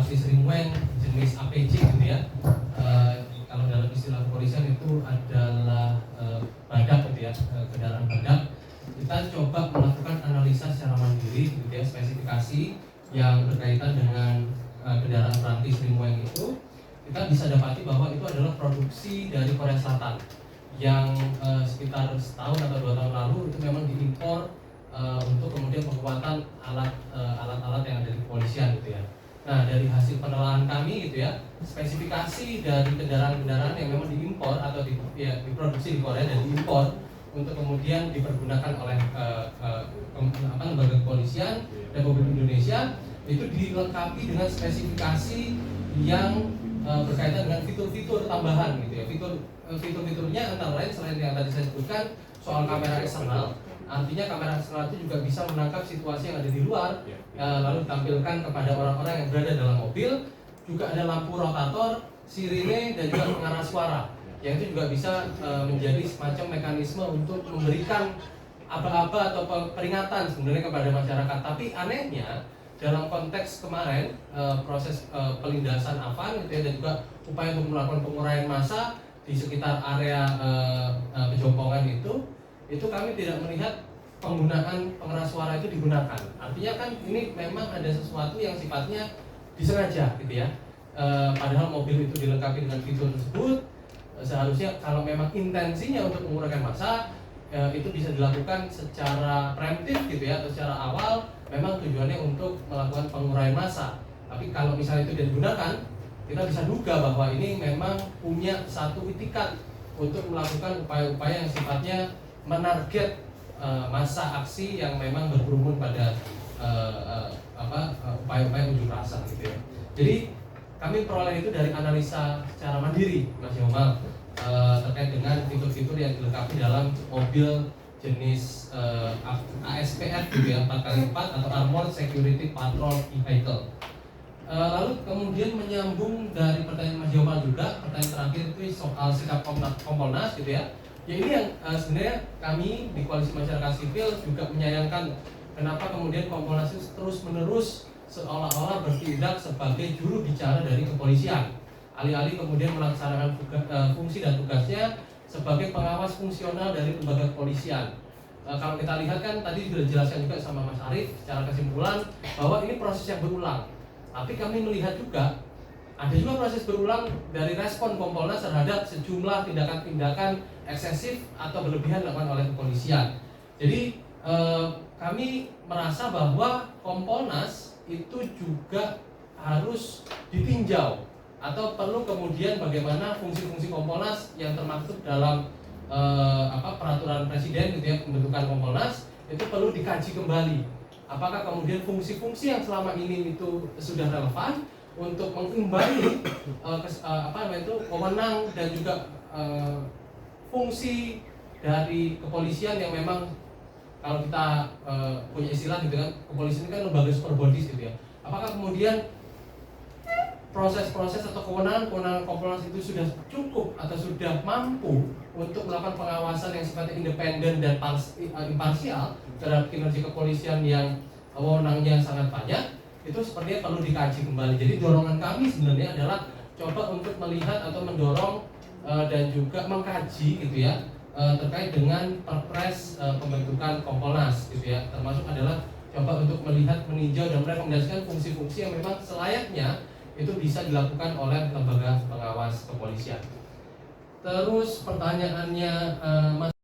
praktis ringweng jenis APC gitu ya. Kalau dalam istilah kepolisian itu adalah badak gitu ya, kendaraan badak. Kita coba melakukan analisa secara mandiri gitu ya, spesifikasi yang berkaitan dengan kendaraan praktis ringweng itu. Kita bisa dapati bahwa itu adalah produksi dari Korea Selatan yang sekitar setahun atau 2 tahun lalu itu memang diimpor untuk kemudian penguatan alat-alat yang ada di kepolisian gitu ya. Nah, dari hasil penelaahan kami gitu ya, spesifikasi dari kendaraan-kendaraan yang memang diimpor atau diproduksi di Korea dan diimpor untuk kemudian dipergunakan oleh lembaga kepolisian Republik Indonesia itu dilengkapi dengan spesifikasi yang berkaitan dengan fitur-fitur tambahan gitu ya. Fitur-fiturnya antara lain selain yang tadi saya sebutkan soal kamera eksternal. Artinya kamera eksternal itu juga bisa menangkap situasi yang ada di luar, lalu ditampilkan kepada orang-orang yang berada dalam mobil. Juga ada lampu rotator, sirine, dan juga pengarah suara, yang itu juga bisa menjadi semacam mekanisme untuk memberikan aba-aba atau peringatan sebenarnya kepada masyarakat. Tapi anehnya dalam konteks kemarin proses pelindasan Afan gitu ya, dan juga upaya untuk melakukan penguraian massa di sekitar area Pejompongan itu kami tidak melihat penggunaan pengeras suara itu digunakan. Artinya kan ini memang ada sesuatu yang sifatnya disengaja gitu ya. Padahal mobil itu dilengkapi dengan fitur tersebut, seharusnya kalau memang intensinya untuk menguraikan massa itu bisa dilakukan secara preemptif gitu ya, atau secara awal memang tujuannya untuk melakukan penguraian massa. Tapi kalau misalnya itu tidak digunakan, kita bisa duga bahwa ini memang punya satu itikat untuk melakukan upaya-upaya yang sifatnya menarget massa aksi yang memang berkerumun pada upaya-upaya unjuk rasa gitu ya. Jadi kami peroleh itu dari analisa secara mandiri, Mas Yomal, terkait dengan fitur-fitur yang dilengkapi dalam mobil jenis ASPF gitu ya, 4x4 atau Armored Security Patrol Vehicle. Lalu kemudian menyambung dari pertanyaan Mas Yomal juga, pertanyaan terakhir itu soal sikap Kompolnas gitu ya. Ya ini yang sebenarnya kami di Koalisi Masyarakat Sipil juga menyayangkan kenapa kemudian Kompolnas itu terus-menerus seolah-olah bertindak sebagai juru bicara dari kepolisian, alih-alih kemudian melaksanakan fungsi dan tugasnya sebagai pengawas fungsional dari lembaga kepolisian. Kalau kita lihat kan tadi sudah dijelaskan juga sama Mas Arief secara kesimpulan bahwa ini proses yang berulang. Tapi kami melihat juga ada juga proses berulang dari respon Kompolnas terhadap sejumlah tindakan-tindakan eksesif atau berlebihan dilakukan oleh kepolisian. Jadi kami merasa bahwa Kompolnas itu juga harus ditinjau atau perlu kemudian bagaimana fungsi-fungsi Kompolnas yang termaktub dalam peraturan presiden gitu ya, pembentukan Kompolnas itu perlu dikaji kembali. Apakah kemudian fungsi-fungsi yang selama ini itu sudah relevan untuk mengimbangi wewenang dan juga fungsi dari kepolisian yang memang kalau kita punya istilah gitu kan, kepolisian ini kan lembaga super bodies gitu ya. Apakah kemudian proses-proses atau kewenangan Kompolnas itu sudah cukup atau sudah mampu untuk melakukan pengawasan yang sifatnya independen dan imparsial terhadap kinerja kepolisian yang wewenangnya sangat banyak? Itu sepertinya perlu dikaji kembali. Jadi dorongan kami sebenarnya adalah coba untuk melihat atau mendorong dan juga mengkaji gitu ya terkait dengan perpres pembentukan Kompolnas gitu ya. Termasuk adalah coba untuk melihat, meninjau dan merekomendasikan fungsi-fungsi yang memang selayaknya itu bisa dilakukan oleh lembaga pengawas kepolisian. Terus pertanyaannya Mas